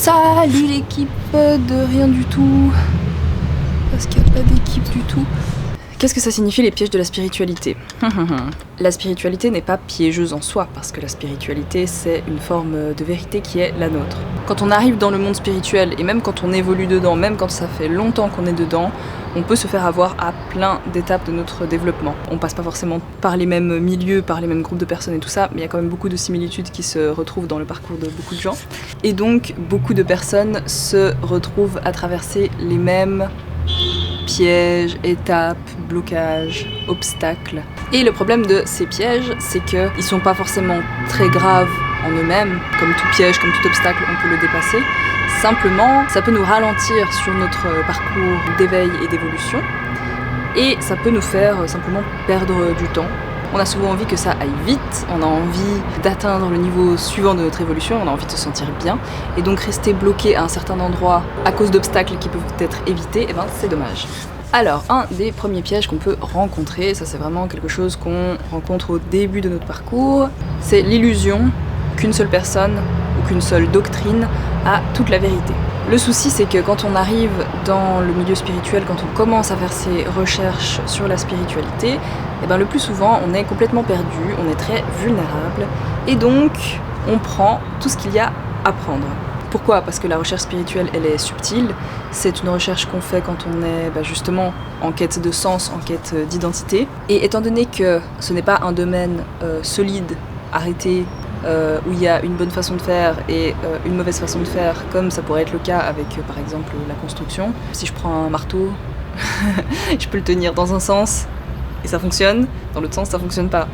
Salut l'équipe de rien du tout, parce qu'il n'y a pas d'équipe du tout. Qu'est-ce que ça signifie les pièges de la spiritualité? La spiritualité n'est pas piégeuse en soi, parce que la spiritualité c'est une forme de vérité qui est la nôtre. Quand on arrive dans le monde spirituel, et même quand on évolue dedans, même quand ça fait longtemps qu'on est dedans, on peut se faire avoir à plein d'étapes de notre développement. On passe pas forcément par les mêmes milieux, par les mêmes groupes de personnes et tout ça, mais il y a quand même beaucoup de similitudes qui se retrouvent dans le parcours de beaucoup de gens. Et donc, beaucoup de personnes se retrouvent à traverser les mêmes pièges, étapes, blocages, obstacles. Et le problème de ces pièges, c'est qu'ils sont pas forcément très graves en eux-mêmes. Comme tout piège, comme tout obstacle, on peut le dépasser. Simplement, ça peut nous ralentir sur notre parcours d'éveil et d'évolution. Et ça peut nous faire simplement perdre du temps. On a souvent envie que ça aille vite, on a envie d'atteindre le niveau suivant de notre évolution, on a envie de se sentir bien. Et donc rester bloqué à un certain endroit à cause d'obstacles qui peuvent être évités, eh ben c'est dommage. Alors, un des premiers pièges qu'on peut rencontrer, ça c'est vraiment quelque chose qu'on rencontre au début de notre parcours, c'est l'illusion qu'une seule personne ou qu'une seule doctrine a toute la vérité. Le souci, c'est que quand on arrive dans le milieu spirituel, quand on commence à faire ses recherches sur la spiritualité, eh ben le plus souvent, on est complètement perdu, on est très vulnérable, et donc on prend tout ce qu'il y a à prendre. Pourquoi ? Parce que la recherche spirituelle, elle est subtile, c'est une recherche qu'on fait quand on est justement en quête de sens, en quête d'identité, et étant donné que ce n'est pas un domaine solide, arrêté, où il y a une bonne façon de faire et une mauvaise façon de faire, comme ça pourrait être le cas avec par exemple la construction. Si je prends un marteau, je peux le tenir dans un sens et ça fonctionne, dans l'autre sens ça fonctionne pas.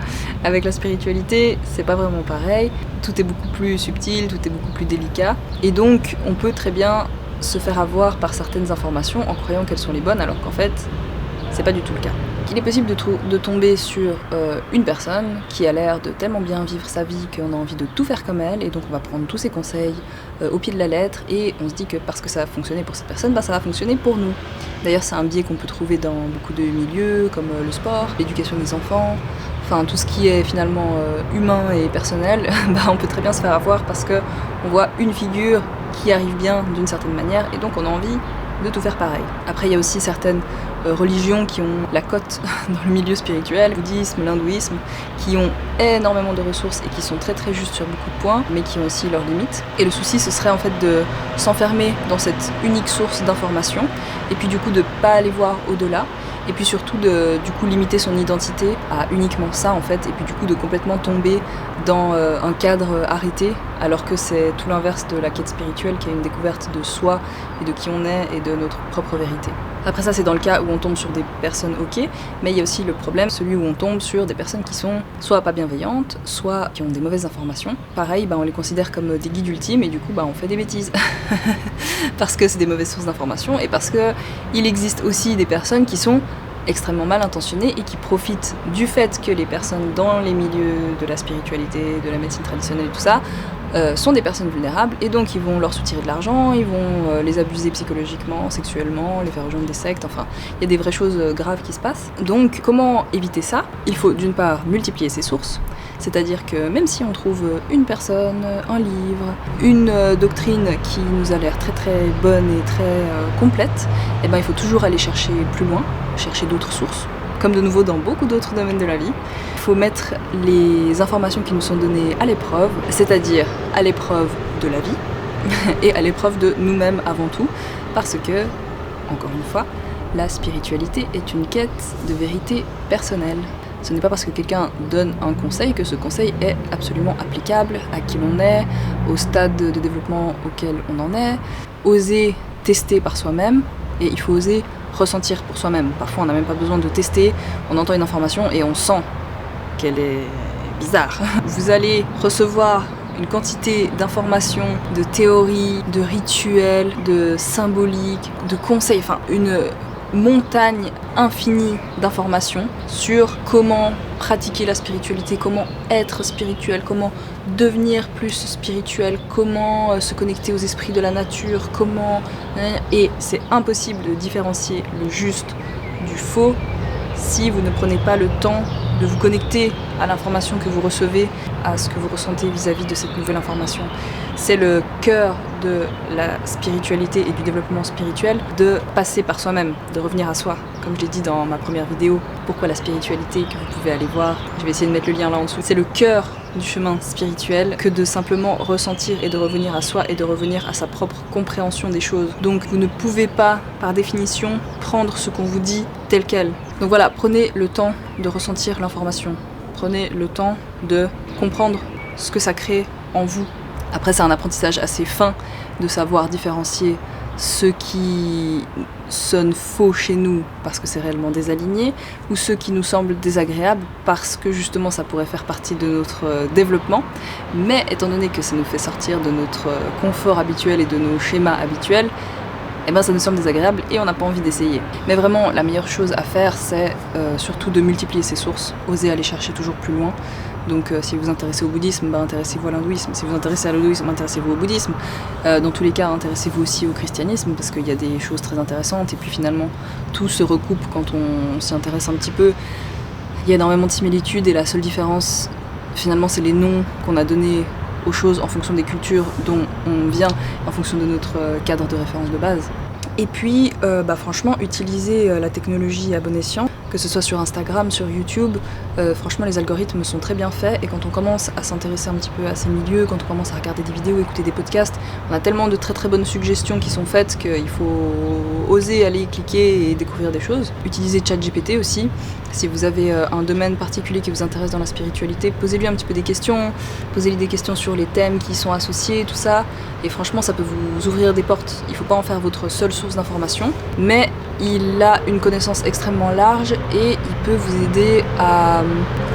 Avec la spiritualité, c'est pas vraiment pareil, tout est beaucoup plus subtil, tout est beaucoup plus délicat, et donc on peut très bien se faire avoir par certaines informations en croyant qu'elles sont les bonnes, alors qu'en fait, c'est pas du tout le cas. Il est possible de tomber sur une personne qui a l'air de tellement bien vivre sa vie qu'on a envie de tout faire comme elle, et donc on va prendre tous ses conseils au pied de la lettre, et on se dit que parce que ça a fonctionné pour cette personne, ça va fonctionner pour nous. D'ailleurs, c'est un biais qu'on peut trouver dans beaucoup de milieux, comme le sport, l'éducation des enfants, enfin tout ce qui est finalement humain et personnel, on peut très bien se faire avoir parce qu'on voit une figure qui arrive bien d'une certaine manière, et donc on a envie de tout faire pareil. Après, il y a aussi certaines religions qui ont la cote dans le milieu spirituel, le bouddhisme, l'hindouisme, qui ont énormément de ressources et qui sont très très justes sur beaucoup de points, mais qui ont aussi leurs limites. Et le souci, ce serait en fait de s'enfermer dans cette unique source d'information, et puis du coup de pas aller voir au-delà, et puis surtout de limiter son identité à uniquement ça en fait, et puis du coup de complètement tomber dans un cadre arrêté, alors que c'est tout l'inverse de la quête spirituelle qui est une découverte de soi et de qui on est et de notre propre vérité. Après ça, c'est dans le cas où on tombe sur des personnes ok, mais il y a aussi le problème, celui où on tombe sur des personnes qui sont soit pas bienveillantes, soit qui ont des mauvaises informations. Pareil, on les considère comme des guides ultimes, et du coup on fait des bêtises. Parce que c'est des mauvaises sources d'informations, et parce qu'il existe aussi des personnes qui sont extrêmement mal intentionnées et qui profitent du fait que les personnes dans les milieux de la spiritualité, de la médecine traditionnelle et tout ça, sont des personnes vulnérables, et donc ils vont leur soutirer de l'argent, ils vont les abuser psychologiquement, sexuellement, les faire rejoindre des sectes, enfin il y a des vraies choses graves qui se passent. Donc comment éviter ça ? Il faut d'une part multiplier ses sources, c'est-à-dire que même si on trouve une personne, un livre, une doctrine qui nous a l'air très très bonne et très complète, il faut toujours aller chercher plus loin, chercher d'autres sources, comme de nouveau dans beaucoup d'autres domaines de la vie. Il faut mettre les informations qui nous sont données à l'épreuve, c'est-à-dire à l'épreuve de la vie et à l'épreuve de nous-mêmes avant tout, parce que, encore une fois, la spiritualité est une quête de vérité personnelle. Ce n'est pas parce que quelqu'un donne un conseil que ce conseil est absolument applicable à qui l'on est, au stade de développement auquel on en est. Oser tester par soi-même, et il faut oser ressentir pour soi-même. Parfois on n'a même pas besoin de tester, on entend une information et on sent qu'elle est bizarre. Vous allez recevoir une quantité d'informations, de théories, de rituels, de symboliques, de conseils, enfin une montagne infinie d'informations sur comment pratiquer la spiritualité, comment être spirituel, comment devenir plus spirituel, comment se connecter aux esprits de la nature, comment... Et c'est impossible de différencier le juste du faux si vous ne prenez pas le temps de vous connecter à l'information que vous recevez, à ce que vous ressentez vis-à-vis de cette nouvelle information. C'est le cœur de la spiritualité et du développement spirituel, de passer par soi-même, de revenir à soi. Comme je l'ai dit dans ma première vidéo, pourquoi la spiritualité, que vous pouvez aller voir, je vais essayer de mettre le lien là en dessous. C'est le cœur du chemin spirituel que de simplement ressentir et de revenir à soi et de revenir à sa propre compréhension des choses. Donc vous ne pouvez pas, par définition, prendre ce qu'on vous dit tel quel. Donc voilà, prenez le temps de ressentir l'information. Prenez le temps de comprendre ce que ça crée en vous. Après, c'est un apprentissage assez fin de savoir différencier ce qui sonne faux chez nous parce que c'est réellement désaligné, ou ce qui nous semble désagréable parce que justement ça pourrait faire partie de notre développement. Mais étant donné que ça nous fait sortir de notre confort habituel et de nos schémas habituels, eh ben ça nous semble désagréable et on n'a pas envie d'essayer. Mais vraiment, la meilleure chose à faire, c'est surtout de multiplier ses sources, oser aller chercher toujours plus loin. Donc si vous vous intéressez au bouddhisme, intéressez-vous à l'hindouisme. Si vous vous intéressez à l'hindouisme, intéressez-vous au bouddhisme. Dans tous les cas, intéressez-vous aussi au christianisme, parce qu'il y a des choses très intéressantes. Et puis finalement, tout se recoupe quand on s'y intéresse un petit peu. Il y a énormément de similitudes et la seule différence, finalement, c'est les noms qu'on a donnés aux choses en fonction des cultures dont on vient, en fonction de notre cadre de référence de base. Et puis, franchement, utiliser la technologie à bon escient, que ce soit sur Instagram, sur YouTube, franchement, les algorithmes sont très bien faits. Et quand on commence à s'intéresser un petit peu à ces milieux, quand on commence à regarder des vidéos, écouter des podcasts, on a tellement de très très bonnes suggestions qui sont faites qu'il faut oser aller cliquer et découvrir des choses. Utilisez ChatGPT aussi. Si vous avez un domaine particulier qui vous intéresse dans la spiritualité, posez-lui un petit peu des questions, posez-lui des questions sur les thèmes qui y sont associés, tout ça. Et franchement, ça peut vous ouvrir des portes. Il ne faut pas en faire votre seule source d'information, mais il a une connaissance extrêmement large et il peut vous aider à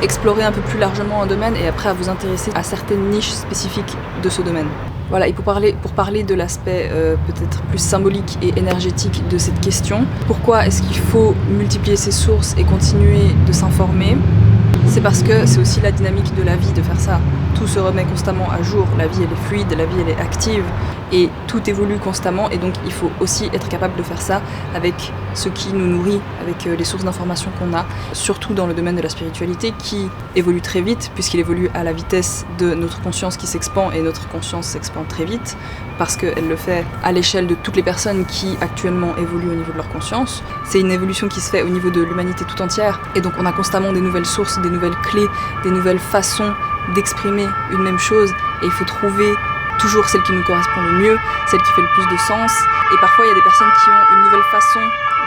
explorer un peu plus largement un domaine et après à vous intéresser à certaines niches spécifiques de ce domaine. Voilà, et pour parler de l'aspect peut-être plus symbolique et énergétique de cette question, pourquoi est-ce qu'il faut multiplier ses sources et continuer de s'informer ? C'est parce que c'est aussi la dynamique de la vie de faire ça. Tout se remet constamment à jour, la vie elle est fluide, la vie elle est active et tout évolue constamment et donc il faut aussi être capable de faire ça avec ce qui nous nourrit, avec les sources d'informations qu'on a, surtout dans le domaine de la spiritualité qui évolue très vite puisqu'il évolue à la vitesse de notre conscience qui s'expand et notre conscience s'expand très vite parce qu'elle le fait à l'échelle de toutes les personnes qui actuellement évoluent au niveau de leur conscience. C'est une évolution qui se fait au niveau de l'humanité tout entière et donc on a constamment des nouvelles sources, des nouvelles clés, des nouvelles façons d'exprimer une même chose et il faut trouver toujours celle qui nous correspond le mieux, celle qui fait le plus de sens. Et parfois il y a des personnes qui ont une nouvelle façon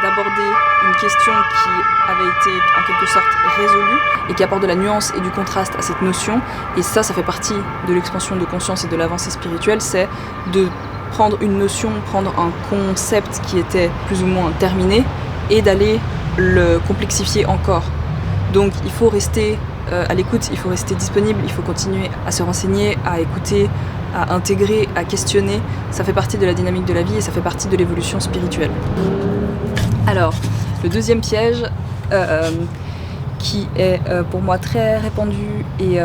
d'aborder une question qui avait été en quelque sorte résolue et qui apporte de la nuance et du contraste à cette notion. Et ça fait partie de l'expansion de conscience et de l'avancée spirituelle, c'est de prendre une notion, prendre un concept qui était plus ou moins terminé et d'aller le complexifier encore. Donc il faut rester à l'écoute, il faut rester disponible, il faut continuer à se renseigner, à écouter, à intégrer, à questionner. Ça fait partie de la dynamique de la vie et ça fait partie de l'évolution spirituelle. Alors, le deuxième piège qui est pour moi très répandu et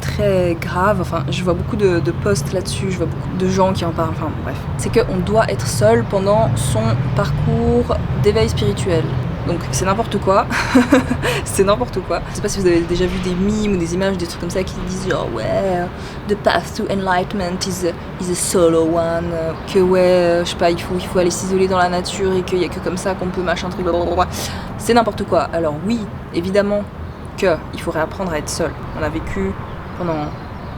très grave, enfin je vois beaucoup de posts là-dessus, je vois beaucoup de gens qui en parlent, enfin bref, c'est qu'on doit être seul pendant son parcours d'éveil spirituel. Donc c'est n'importe quoi, c'est n'importe quoi. Je sais pas si vous avez déjà vu des mimes ou des images, des trucs comme ça qui disent genre ouais, the path to enlightenment is a solo one, que ouais, je sais pas, il faut aller s'isoler dans la nature et qu'il y a que comme ça qu'on peut machin truc, blablabla. C'est n'importe quoi. Alors oui, évidemment qu'il faudrait apprendre à être seul. On a vécu pendant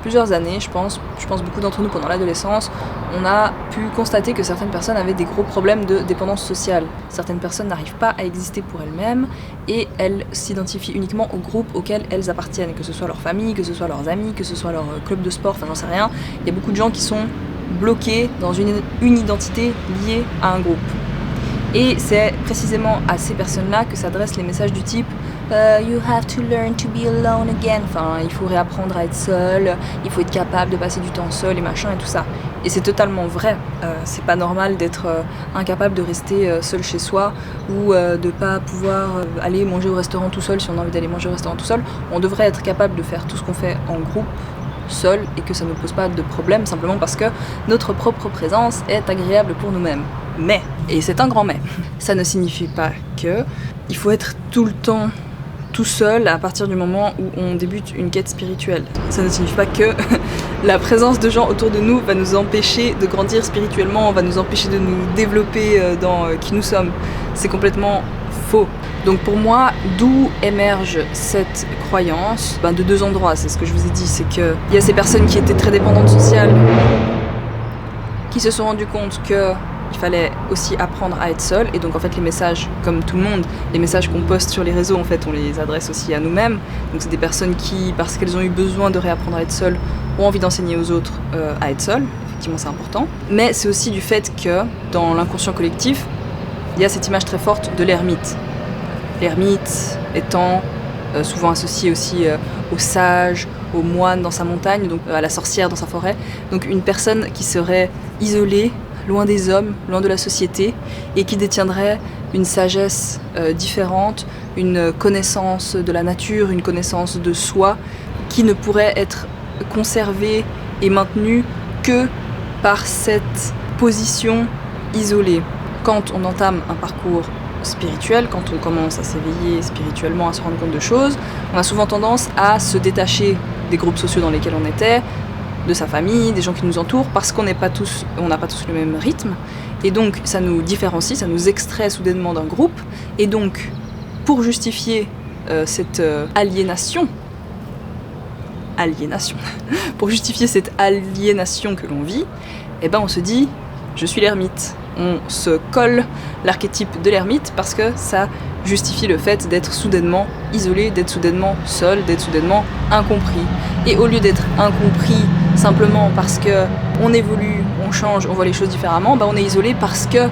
plusieurs années, je pense beaucoup d'entre nous pendant l'adolescence, on a pu constater que certaines personnes avaient des gros problèmes de dépendance sociale. Certaines personnes n'arrivent pas à exister pour elles-mêmes et elles s'identifient uniquement au groupe auquel elles appartiennent, que ce soit leur famille, que ce soit leurs amis, que ce soit leur club de sport, enfin j'en sais rien. Il y a beaucoup de gens qui sont bloqués dans une identité liée à un groupe. Et c'est précisément à ces personnes-là que s'adressent les messages du type You have to learn to be alone again. Enfin, il faut réapprendre à être seul, il faut être capable de passer du temps seul et machin et tout ça. Et c'est totalement vrai. C'est pas normal d'être incapable de rester seul chez soi ou de pas pouvoir aller manger au restaurant tout seul si on a envie d'aller manger au restaurant tout seul. On devrait être capable de faire tout ce qu'on fait en groupe, seul, et que ça ne pose pas de problème simplement parce que notre propre présence est agréable pour nous-mêmes. Mais, et c'est un grand mais, ça ne signifie pas que il faut être tout le temps tout seul à partir du moment où on débute une quête spirituelle. Ça ne signifie pas que la présence de gens autour de nous va nous empêcher de grandir spirituellement, va nous empêcher de nous développer dans qui nous sommes. C'est complètement faux. Donc pour moi, d'où émerge cette croyance? De deux endroits, c'est ce que je vous ai dit, c'est qu'il y a ces personnes qui étaient très dépendantes sociales, qui se sont rendues compte qu'il fallait aussi apprendre à être seul, et donc en fait les messages, comme tout le monde, les messages qu'on poste sur les réseaux, en fait on les adresse aussi à nous-mêmes. Donc c'est des personnes qui, parce qu'elles ont eu besoin de réapprendre à être seules, ont envie d'enseigner aux autres à être seules. Effectivement c'est important. Mais c'est aussi du fait que dans l'inconscient collectif, il y a cette image très forte de l'ermite. L'ermite étant souvent associé aussi au sage, au moine dans sa montagne, donc à la sorcière dans sa forêt. Donc une personne qui serait isolée, loin des hommes, loin de la société, et qui détiendrait une sagesse différente, une connaissance de la nature, une connaissance de soi, qui ne pourrait être conservée et maintenue que par cette position isolée. Quand on entame un parcours spirituel, quand on commence à s'éveiller spirituellement, à se rendre compte de choses, on a souvent tendance à se détacher des groupes sociaux dans lesquels on était, de sa famille, des gens qui nous entourent, parce qu'on n'a pas tous le même rythme, et donc ça nous différencie, ça nous extrait soudainement d'un groupe, et donc pour justifier cette aliénation, pour justifier cette aliénation que l'on vit, on se dit je suis l'ermite. On se colle l'archétype de l'ermite parce que ça justifie le fait d'être soudainement isolé, d'être soudainement seul, d'être soudainement incompris. Et au lieu d'être incompris simplement parce que on évolue, on change, on voit les choses différemment, on est isolé parce que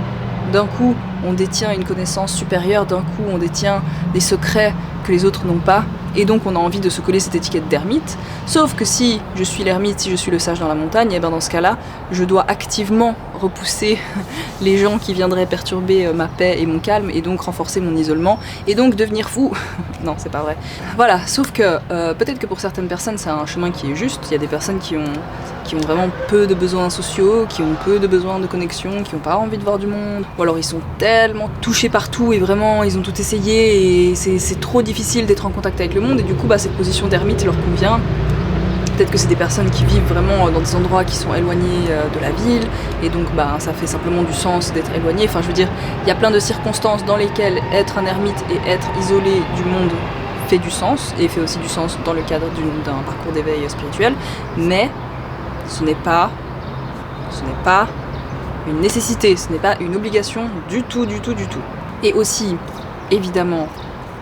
d'un coup on détient une connaissance supérieure, d'un coup on détient des secrets que les autres n'ont pas, et donc on a envie de se coller cette étiquette d'ermite. Sauf que si je suis l'ermite, si je suis le sage dans la montagne, dans ce cas-là, je dois activement repousser les gens qui viendraient perturber ma paix et mon calme, et donc renforcer mon isolement, et donc devenir fou. Non, c'est pas vrai. Voilà, sauf que peut-être que pour certaines personnes c'est un chemin qui est juste. Il y a des personnes qui ont vraiment peu de besoins sociaux, qui ont peu de besoins de connexion, qui n'ont pas envie de voir du monde, ou alors ils sont tellement touchés partout et vraiment ils ont tout essayé et c'est trop difficile d'être en contact avec le monde, et du coup cette position d'ermite leur convient. Peut-être que c'est des personnes qui vivent vraiment dans des endroits qui sont éloignés de la ville, et donc ça fait simplement du sens d'être éloigné. Enfin je veux dire, il y a plein de circonstances dans lesquelles être un ermite et être isolé du monde fait du sens, et fait aussi du sens dans le cadre d'un parcours d'éveil spirituel, mais ce n'est pas une nécessité, ce n'est pas une obligation du tout. Et aussi, évidemment,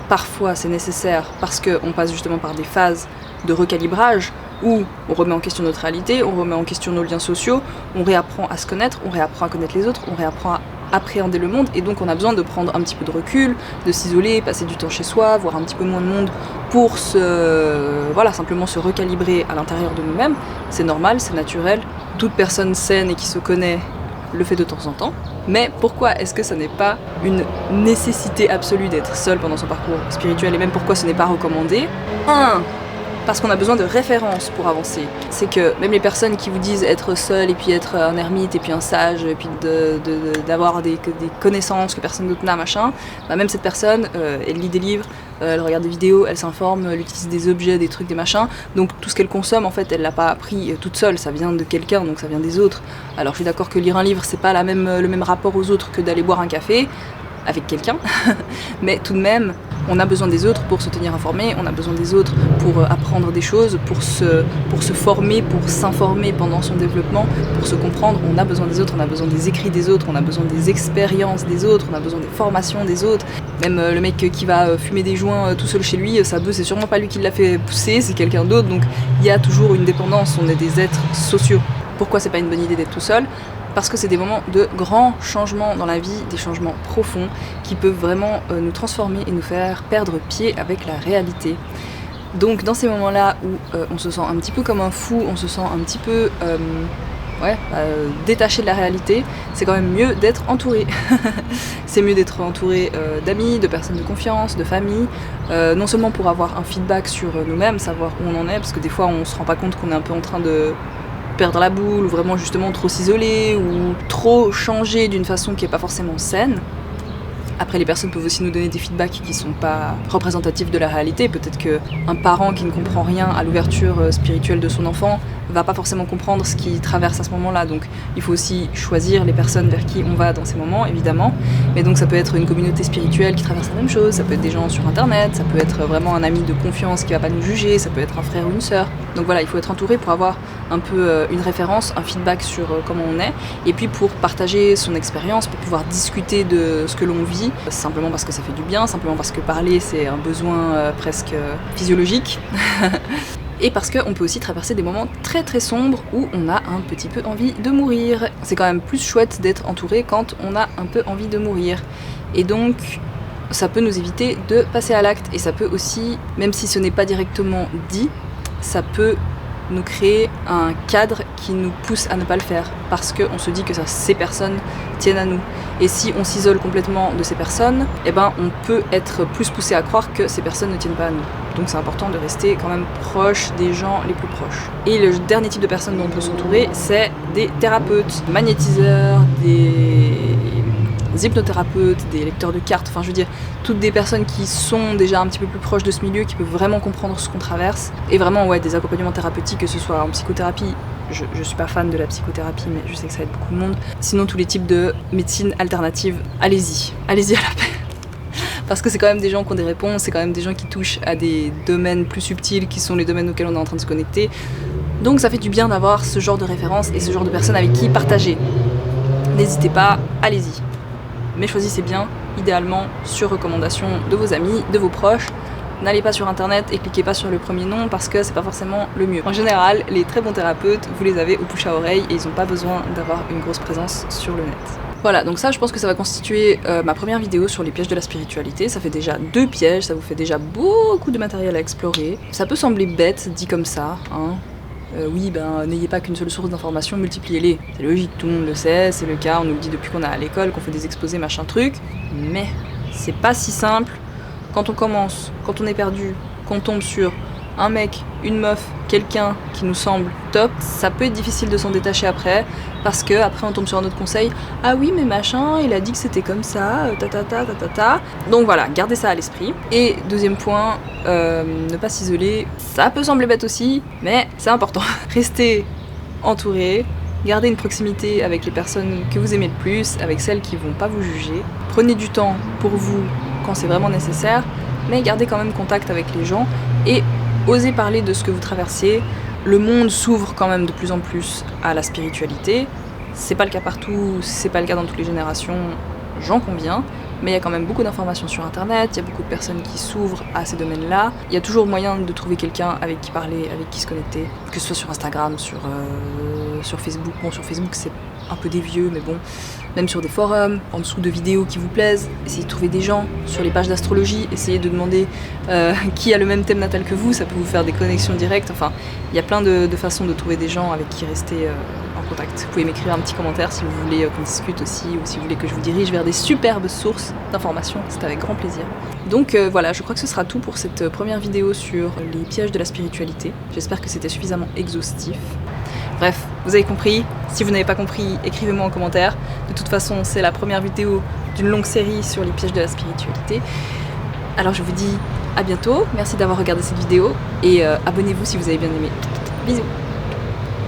parfois c'est nécessaire parce qu'on passe justement par des phases de recalibrage où on remet en question notre réalité, on remet en question nos liens sociaux, on réapprend à se connaître, on réapprend à connaître les autres, on réapprend à appréhender le monde, et donc on a besoin de prendre un petit peu de recul, de s'isoler, passer du temps chez soi, voir un petit peu moins de monde pour simplement se recalibrer à l'intérieur de nous-mêmes. C'est normal, c'est naturel, toute personne saine et qui se connaît le fait de temps en temps. Mais pourquoi est-ce que ça n'est pas une nécessité absolue d'être seul pendant son parcours spirituel, et même pourquoi ce n'est pas recommandé? Parce qu'on a besoin de références pour avancer. C'est que même les personnes qui vous disent être seul, et puis être un ermite, et puis un sage, et puis d'avoir des connaissances que personne d'autre n'a, machin, même cette personne, elle lit des livres, elle regarde des vidéos, elle s'informe, elle utilise des objets, des trucs, des machins, donc tout ce qu'elle consomme, en fait, elle l'a pas appris toute seule, ça vient de quelqu'un, donc ça vient des autres. Alors je suis d'accord que lire un livre, c'est pas le même rapport aux autres que d'aller boire un café avec quelqu'un, mais tout de même, on a besoin des autres pour se tenir informé, on a besoin des autres pour apprendre des choses, pour se former, pour s'informer pendant son développement, pour se comprendre. On a besoin des autres, on a besoin des écrits des autres, on a besoin des expériences des autres, on a besoin des formations des autres. Même le mec qui va fumer des joints tout seul chez lui, sa bœuf, c'est sûrement pas lui qui l'a fait pousser, c'est quelqu'un d'autre, donc il y a toujours une dépendance, on est des êtres sociaux. Pourquoi c'est pas une bonne idée d'être tout seul ? Parce que c'est des moments de grands changements dans la vie, des changements profonds qui peuvent vraiment nous transformer et nous faire perdre pied avec la réalité. Donc dans ces moments-là où on se sent un petit peu comme un fou, on se sent un petit peu détaché de la réalité, c'est quand même mieux d'être entouré. C'est mieux d'être entouré d'amis, de personnes de confiance, de famille, non seulement pour avoir un feedback sur nous-mêmes, savoir où on en est, parce que des fois on se rend pas compte qu'on est un peu en train de perdre la boule, ou vraiment justement trop s'isoler, ou trop changer d'une façon qui est pas forcément saine. Après, les personnes peuvent aussi nous donner des feedbacks qui sont pas représentatifs de la réalité. Peut-être qu'un parent qui ne comprend rien à l'ouverture spirituelle de son enfant va pas forcément comprendre ce qu'il traverse à ce moment-là. Donc il faut aussi choisir les personnes vers qui on va dans ces moments, évidemment. Mais donc ça peut être une communauté spirituelle qui traverse la même chose, ça peut être des gens sur internet, ça peut être vraiment un ami de confiance qui va pas nous juger, ça peut être un frère ou une sœur. Donc voilà, il faut être entouré pour avoir un peu une référence, un feedback sur comment on est, et puis pour partager son expérience, pour pouvoir discuter de ce que l'on vit, simplement parce que ça fait du bien, simplement parce que parler c'est un besoin presque physiologique. Et parce qu'on peut aussi traverser des moments très très sombres où on a un petit peu envie de mourir. C'est quand même plus chouette d'être entouré quand on a un peu envie de mourir. Et donc, ça peut nous éviter de passer à l'acte. Et ça peut aussi, même si ce n'est pas directement dit, ça peut nous créer un cadre qui nous pousse à ne pas le faire. Parce qu'on se dit que ces personnes tiennent à nous. Et si on s'isole complètement de ces personnes, eh ben, on peut être plus poussé à croire que ces personnes ne tiennent pas à nous. Donc c'est important de rester quand même proche des gens les plus proches. Et le dernier type de personnes dont on peut s'entourer, c'est des thérapeutes, magnétiseurs, des hypnothérapeutes, des lecteurs de cartes, enfin je veux dire, toutes des personnes qui sont déjà un petit peu plus proches de ce milieu, qui peuvent vraiment comprendre ce qu'on traverse, et vraiment ouais, des accompagnements thérapeutiques, que ce soit en psychothérapie. Je suis pas fan de la psychothérapie, mais je sais que ça aide beaucoup de monde. Sinon tous les types de médecine alternative, allez-y à la paix. Parce que c'est quand même des gens qui ont des réponses, c'est quand même des gens qui touchent à des domaines plus subtils qui sont les domaines auxquels on est en train de se connecter. Donc ça fait du bien d'avoir ce genre de références et ce genre de personnes avec qui partager. N'hésitez pas, allez-y. Mais choisissez bien, idéalement, sur recommandation de vos amis, de vos proches. N'allez pas sur internet et cliquez pas sur le premier nom parce que c'est pas forcément le mieux. En général, les très bons thérapeutes, vous les avez au bouche à oreille et ils n'ont pas besoin d'avoir une grosse présence sur le net. Voilà, donc ça je pense que ça va constituer ma première vidéo sur les pièges de la spiritualité. Ça fait déjà 2 pièges, ça vous fait déjà beaucoup de matériel à explorer. Ça peut sembler bête dit comme ça, hein. Oui, ben n'ayez pas qu'une seule source d'information, multipliez-les. C'est logique, tout le monde le sait, c'est le cas, on nous le dit depuis qu'on est à l'école, qu'on fait des exposés, machin truc. Mais c'est pas si simple quand on commence, quand on est perdu, qu'on tombe sur un mec, une meuf, quelqu'un qui nous semble top, ça peut être difficile de s'en détacher après, parce que après on tombe sur un autre conseil, ah oui mais machin, il a dit que c'était comme ça, ta. Donc voilà, gardez ça à l'esprit. Et deuxième point, ne pas s'isoler, ça peut sembler bête aussi, mais c'est important. Restez entourés, gardez une proximité avec les personnes que vous aimez le plus, avec celles qui vont pas vous juger. Prenez du temps pour vous quand c'est vraiment nécessaire, mais gardez quand même contact avec les gens et osez parler de ce que vous traversez. Le monde s'ouvre quand même de plus en plus à la spiritualité. C'est pas le cas partout, c'est pas le cas dans toutes les générations, j'en conviens. Mais il y a quand même beaucoup d'informations sur internet, il y a beaucoup de personnes qui s'ouvrent à ces domaines-là. Il y a toujours moyen de trouver quelqu'un avec qui parler, avec qui se connecter, que ce soit sur Instagram, sur Facebook. Bon, sur Facebook c'est un peu des vieux, mais bon, même sur des forums, en dessous de vidéos qui vous plaisent, essayez de trouver des gens, sur les pages d'astrologie, essayez de demander qui a le même thème natal que vous, ça peut vous faire des connexions directes, enfin, il y a plein de façons de trouver des gens avec qui rester en contact. Vous pouvez m'écrire un petit commentaire si vous voulez qu'on discute aussi, ou si vous voulez que je vous dirige vers des superbes sources d'informations, c'est avec grand plaisir. Donc voilà, je crois que ce sera tout pour cette première vidéo sur les pièges de la spiritualité. J'espère que c'était suffisamment exhaustif. Bref, vous avez compris. Si vous n'avez pas compris, écrivez-moi en commentaire. De toute façon, c'est la première vidéo d'une longue série sur les pièges de la spiritualité. Alors je vous dis à bientôt, merci d'avoir regardé cette vidéo et abonnez-vous si vous avez bien aimé. Bisous.